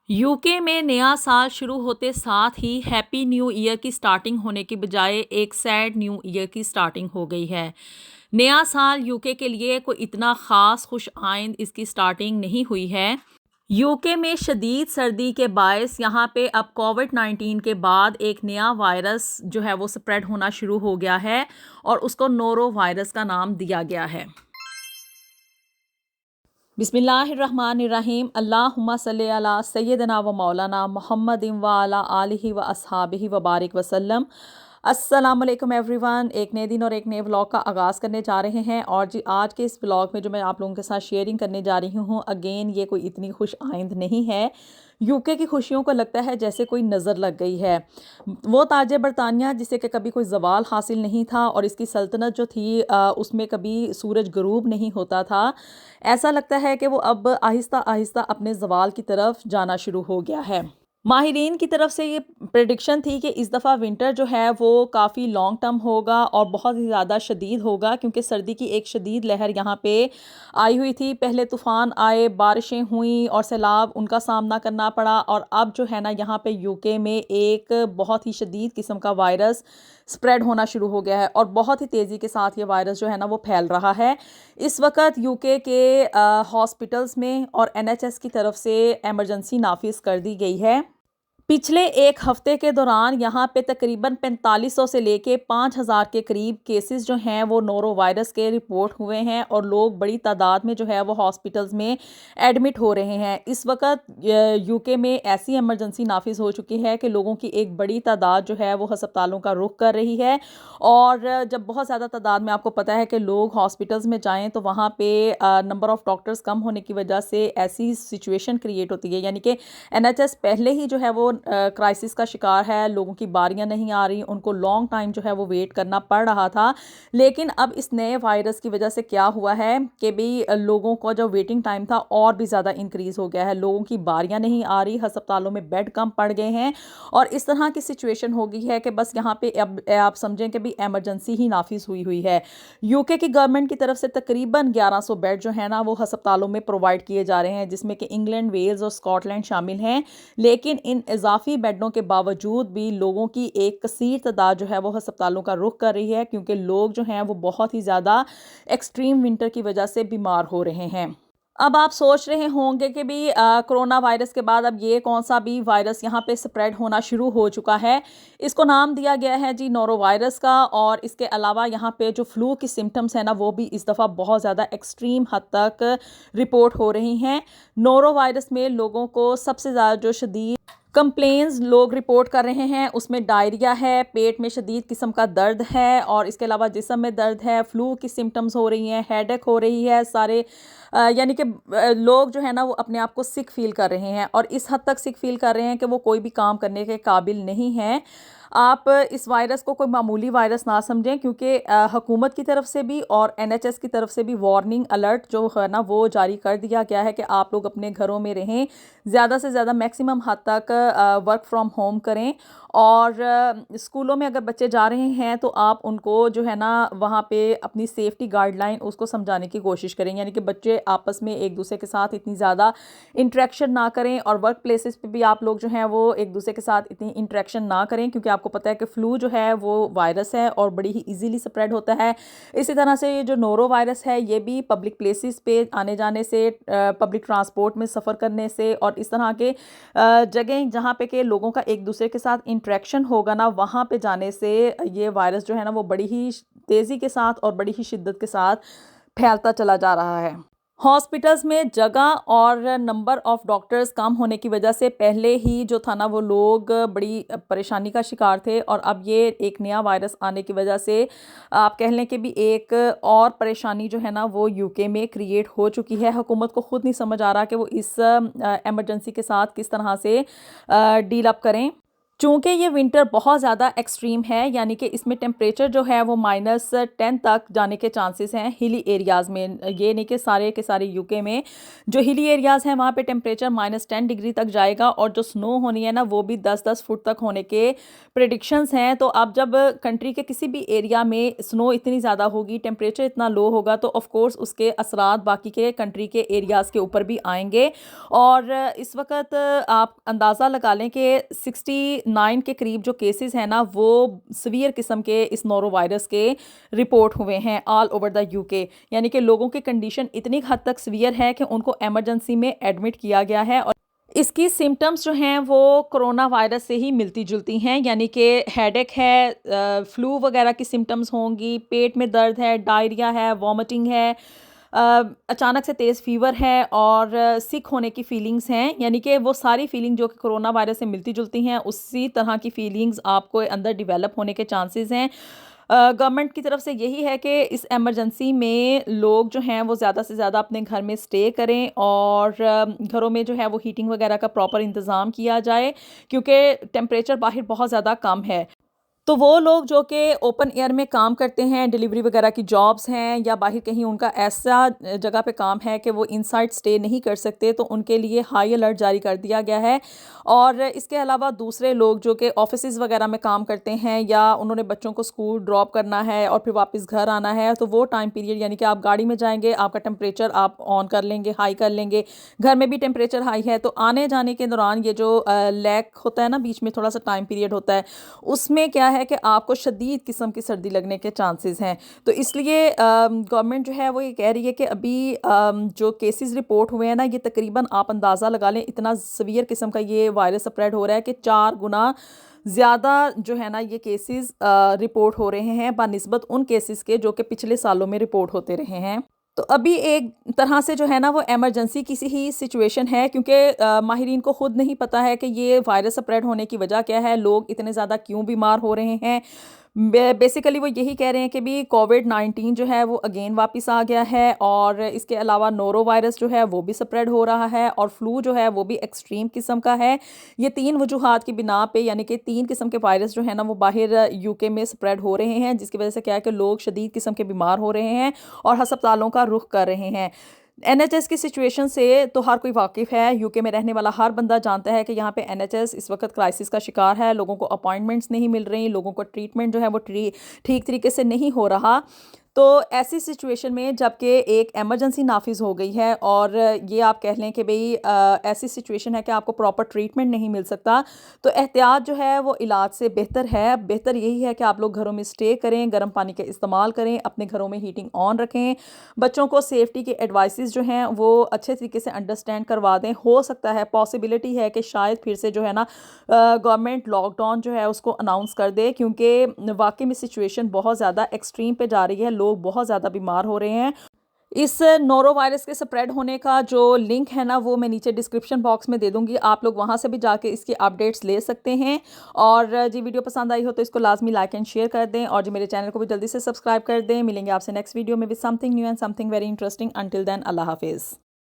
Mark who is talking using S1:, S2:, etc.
S1: UK में नया साल शुरू होते साथ ही हैप्पी न्यू ईयर की स्टार्टिंग होने की बजाय एक सैड न्यू ईयर की स्टार्टिंग हो गई है। नया साल यूके के लिए कोई इतना ख़ास खुश आइंद इसकी स्टार्टिंग नहीं हुई है। यूके में शदीद सर्दी के बायस यहाँ पे अब कोविड-19 के बाद एक नया वायरस जो है वो स्प्रेड होना शुरू हो गया है और उसको नोरो वायरस का नाम दिया गया है। बिस्मिल्लाहिर्रहमानिर्रहीम अल्लाहुम्मा सल्ली अला सय्यदना व मौलाना मुहम्मदिन व अला आलिहि व अस्हाबिहि व बारिक वसल्लम। अस्सलाम वालेकुम एवरीवन। एक नए दिन और एक नए व्लॉग का आगाज़ करने जा रहे हैं और जी आज के इस व्लॉग में जो मैं आप लोगों के साथ शेयरिंग करने जा रही हूँ, अगेन ये कोई इतनी खुश आइंद नहीं है। यूके की खुशियों को लगता है जैसे कोई नज़र लग गई है। वो ताज बरतानिया जिसे कि कभी कोई ज़वाल हासिल नहीं था और इसकी सल्तनत जो थी उसमें कभी सूरज गरूब नहीं होता था। ऐसा लगता है कि वो अब आहिस्ता आहिस्ता अपने ज़वाल की तरफ जाना शुरू हो गया है। माहिरीन की तरफ से ये प्रेडिक्शन थी कि इस दफ़ा विंटर जो है वो काफ़ी लॉन्ग टर्म होगा और बहुत ही ज़्यादा शदीद होगा, क्योंकि सर्दी की एक शदीद लहर यहाँ पे आई हुई थी। पहले तूफ़ान आए, बारिशें हुई और सैलाब उनका सामना करना पड़ा और अब जो है ना यहाँ पे यूके में एक बहुत ही शदीद किस्म का वायरस स्प्रेड होना शुरू हो गया है और बहुत ही तेज़ी के साथ ये वायरस जो है ना वो फैल रहा है। इस वक्त यूके के हॉस्पिटल्स में और एनएचएस की तरफ से एमरजेंसी नाफिज कर दी गई है। पिछले एक हफ्ते के दौरान यहाँ पे तकरीबन 4500 से लेके 5000 के करीब केसेस जो हैं वो नोरो वायरस के रिपोर्ट हुए हैं और लोग बड़ी तादाद में जो है वो हॉस्पिटल्स में एडमिट हो रहे हैं। इस वक्त यूके में ऐसी इमरजेंसी नाफिज हो चुकी है कि लोगों की एक बड़ी तादाद जो है वो अस्पतालों का रुख कर रही है और जब बहुत ज़्यादा तादाद में आपको पता है कि लोग हॉस्पिटल्स में जाएँ तो वहाँ पे नंबर ऑफ़ डॉक्टर्स कम होने की वजह से ऐसी सिचुएशन क्रिएट होती है, यानी कि एनएचएस पहले ही जो है वो क्राइसिस का शिकार है। लोगों की बारियां नहीं आ रही, उनको लॉन्ग टाइम जो है वो वेट करना पड़ रहा था। लेकिन अब इस नए वायरस की वजह से क्या हुआ है कि भी लोगों को जो वेटिंग टाइम था और भी ज़्यादा इंक्रीज़ हो गया है। लोगों की बारियां नहीं आ रही, अस्पतालों में बेड कम पड़ गए हैं और इस तरह की सिचुएशन हो गई है कि बस यहाँ पे अब आप समझें कि भी एमरजेंसी ही नाफिज हुई हुई है। यूके की गवर्नमेंट की तरफ से तकरीबन 1100 बेड जो है ना वो अस्पतालों में प्रोवाइड किए जा रहे हैं, जिसमें कि इंग्लैंड, वेल्स और स्कॉटलैंड शामिल हैं। लेकिन इन इजाफी बेडों के बावजूद भी लोगों की एक कसीर तादाद जो है वो अस्पतालों का रुख कर रही है, क्योंकि लोग जो हैं वो बहुत ही ज़्यादा एक्सट्रीम विंटर की वजह से बीमार हो रहे हैं। अब आप सोच रहे होंगे कि भी कोरोना वायरस के बाद अब ये कौन सा भी वायरस यहाँ पे स्प्रेड होना शुरू हो चुका है। इसको नाम दिया गया है जी नोरो वायरस का और इसके अलावा यहाँ पे जो फ्लू की सिम्टम्स हैं ना वो भी इस दफ़ा बहुत ज़्यादा एक्सट्रीम हद तक रिपोर्ट हो रही हैं। नोरो वायरस में लोगों को सबसे ज़्यादा जो शदीद कंप्लेंट्स लोग रिपोर्ट कर रहे हैं उसमें डायरिया है, पेट में शदीद किस्म का दर्द है और इसके अलावा जिस्म में दर्द है, फ्लू की सिम्टम्स हो रही हैं, हेडेक हो रही है। सारे यानी कि लोग जो है ना वो अपने आप को सिक फील कर रहे हैं और इस हद तक सिक फील कर रहे हैं कि वो कोई भी काम करने के काबिल नहीं हैं। आप इस वायरस को कोई मामूली वायरस ना समझें, क्योंकि हुकूमत की तरफ से भी और एनएचएस की तरफ से भी वार्निंग अलर्ट जो है ना वो जारी कर दिया गया है कि आप लोग अपने घरों में रहें, ज़्यादा से ज़्यादा मैक्सिमम हद तक वर्क फ्रॉम होम करें और स्कूलों में अगर बच्चे जा रहे हैं तो आप उनको जो है ना वहाँ पे अपनी सेफ्टी गाइडलाइन उसको समझाने की कोशिश करें, यानी कि बच्चे आपस में एक दूसरे के साथ इतनी ज़्यादा इंटरेक्शन ना करें और वर्क प्लेसेस पे भी आप लोग जो हैं वो एक दूसरे के साथ इतनी इंटरेक्शन ना करें, क्योंकि आपको पता है कि फ्लू जो है वो वायरस है और बड़ी ही ईजीली स्प्रेड होता है। इसी तरह से ये जो नोरो वायरस है ये भी पब्लिक प्लेसेस पे आने जाने से, पब्लिक ट्रांसपोर्ट में सफ़र करने से और इस तरह के जगह जहाँ पे के लोगों का एक दूसरे के साथ इंटरेक्शन होगा ना वहाँ पे जाने से ये वायरस जो है ना वो बड़ी ही तेज़ी के साथ और बड़ी ही शिद्दत के साथ फैलता चला जा रहा है। हॉस्पिटल्स में जगह और नंबर ऑफ़ डॉक्टर्स कम होने की वजह से पहले ही जो था ना वो लोग बड़ी परेशानी का शिकार थे और अब ये एक नया वायरस आने की वजह से आप कह लें कि भी एक और परेशानी जो है ना वो यूके में क्रिएट हो चुकी है। हुकूमत को खुद नहीं समझ आ रहा कि वो इस एमरजेंसी के साथ किस तरह से डील अप करें। चूँकि ये विंटर बहुत ज़्यादा एक्सट्रीम है, यानी कि इसमें टेम्परेचर जो है वो -10 तक जाने के चांसेस हैं हिली एरियाज़ में। ये नहीं कि सारे के सारे यूके में जो हिली एरियाज़ हैं वहाँ पे टेम्परेचर -10 डिग्री तक जाएगा, और जो स्नो होनी है ना वो भी 10-10 फुट तक होने के प्रेडिक्शंस हैं। तो अब जब कंट्री के किसी भी एरिया में स्नो इतनी ज़्यादा होगी, टेम्परेचर इतना लो होगा, तो ऑफ कोर्स उसके असरात बाकी के कंट्री के एरियाज़ के ऊपर भी आएंगे। और इस वक्त आप अंदाज़ा लगा लें कि 69 के करीब जो केसेस हैं ना वो सीवियर किस्म के इस नोरो वायरस के रिपोर्ट हुए हैं ऑल ओवर द यूके। यानी कि लोगों की कंडीशन इतनी हद तक सीवियर है कि उनको एमरजेंसी में एडमिट किया गया है। और इसकी सिम्टम्स जो हैं वो कोरोना वायरस से ही मिलती जुलती हैं, यानी कि हेडेक है, फ्लू वगैरह की सिम्टम्स होंगी, पेट में दर्द है, डायरिया है, वॉमिटिंग है, अचानक से तेज़ फीवर है, और सिक होने की फीलिंग्स हैं। यानी कि वो सारी फीलिंग जो कि कोरोना वायरस से मिलती जुलती हैं उसी तरह की फीलिंग्स आपको अंदर डेवलप होने के चांसेस हैं। गवर्नमेंट की तरफ से यही है कि इस एमरजेंसी में लोग जो हैं वो ज़्यादा से ज़्यादा अपने घर में स्टे करें, और घरों में जो है वो हीटिंग वगैरह का प्रॉपर इंतज़ाम किया जाए, क्योंकि टेम्परेचर बाहर बहुत ज़्यादा कम है। तो वो लोग जो कि ओपन एयर में काम करते हैं, डिलीवरी वगैरह की जॉब्स हैं, या बाहर कहीं उनका ऐसा जगह पे काम है कि वो इनसाइड स्टे नहीं कर सकते, तो उनके लिए हाई अलर्ट जारी कर दिया गया है। और इसके अलावा दूसरे लोग जो कि ऑफिसेज़ वगैरह में काम करते हैं, या उन्होंने बच्चों को स्कूल ड्रॉप करना है और फिर वापस घर आना है, तो वो टाइम पीरियड, यानी कि आप गाड़ी में जाएंगे, आपका टेम्परेचर आप ऑन कर लेंगे, हाई कर लेंगे, घर में भी टेम्परेचर हाई है, तो आने जाने के दौरान ये जो लैक होता है ना, बीच में थोड़ा सा टाइम पीरियड होता है, उसमें क्या है कि आपको शदीद किस्म की सर्दी लगने के चांसेस हैं। तो इसलिए गवर्नमेंट जो है वो ये कह रही है कि अभी जो केसेस रिपोर्ट हुए हैं ना, ये तकरीबन आप अंदाज़ा लगा लें इतना सीवियर किस्म का ये वायरस स्प्रेड हो रहा है कि 4 गुना ज़्यादा जो है ना ये केसेस रिपोर्ट हो रहे हैं बनिस्बत उन केसेस के जो कि पिछले सालों में रिपोर्ट होते रहे हैं। तो अभी एक तरह से जो है ना वो इमरजेंसी की सी ही सिचुएशन है, क्योंकि माहिरीन को खुद नहीं पता है कि ये वायरस स्प्रेड होने की वजह क्या है, लोग इतने ज़्यादा क्यों बीमार हो रहे हैं। बेसिकली वो यही कह रहे हैं कि भी कोविड-19 जो है वो अगेन वापस आ गया है, और इसके अलावा नोरो वायरस जो है वो भी स्प्रेड हो रहा है, और फ्लू जो है वो भी एक्सट्रीम किस्म का है। ये 3 वजूहात की बिना पे, यानी कि 3 किस्म के वायरस जो है ना वो बाहर यूके में स्प्रेड हो रहे हैं, जिसकी वजह से क्या है कि लोग शदीद किस्म के बीमार हो रहे हैं और अस्पतालों का रुख कर रहे हैं। एनएचएस की सिचुएशन से तो हर कोई वाकिफ़ है, यूके में रहने वाला हर बंदा जानता है कि यहाँ पे एनएचएस इस वक्त क्राइसिस का शिकार है। लोगों को अपॉइंटमेंट्स नहीं मिल रही, लोगों को ट्रीटमेंट जो है वो ठीक तरीके से नहीं हो रहा। तो ऐसी सिचुएशन में जबकि एक इमरजेंसी नाफिज हो गई है, और ये आप कह लें कि भाई ऐसी सिचुएशन है कि आपको प्रॉपर ट्रीटमेंट नहीं मिल सकता, तो एहतियात जो है वो इलाज से बेहतर है। बेहतर यही है कि आप लोग घरों में स्टे करें, गर्म पानी का इस्तेमाल करें, अपने घरों में हीटिंग ऑन रखें, बच्चों को सेफ्टी के एडवाइसेस जो हैं वो अच्छे तरीके से अंडरस्टैंड करवा दें। हो सकता है, पॉसिबिलिटी है कि शायद फिर से जो है ना गवर्नमेंट लॉकडाउन जो है उसको अनाउंस कर दे, क्योंकि वाकई में सिचुएशन बहुत ज़्यादा एक्सट्रीम पे जा रही है, लोग बहुत ज़्यादा बीमार हो रहे हैं। इस नोरो वायरस के स्प्रेड होने का जो लिंक है ना वो मैं नीचे डिस्क्रिप्शन बॉक्स में दे दूंगी, आप लोग वहां से भी जाके इसकी अपडेट्स ले सकते हैं। और जी वीडियो पसंद आई हो तो इसको लाजमी लाइक एंड शेयर कर दें, और जी मेरे चैनल को भी जल्दी से सब्सक्राइब कर दें। मिलेंगे आपसे नेक्स्ट वीडियो में with something new and something very interesting. Until then, अल्लाह हाफिज़।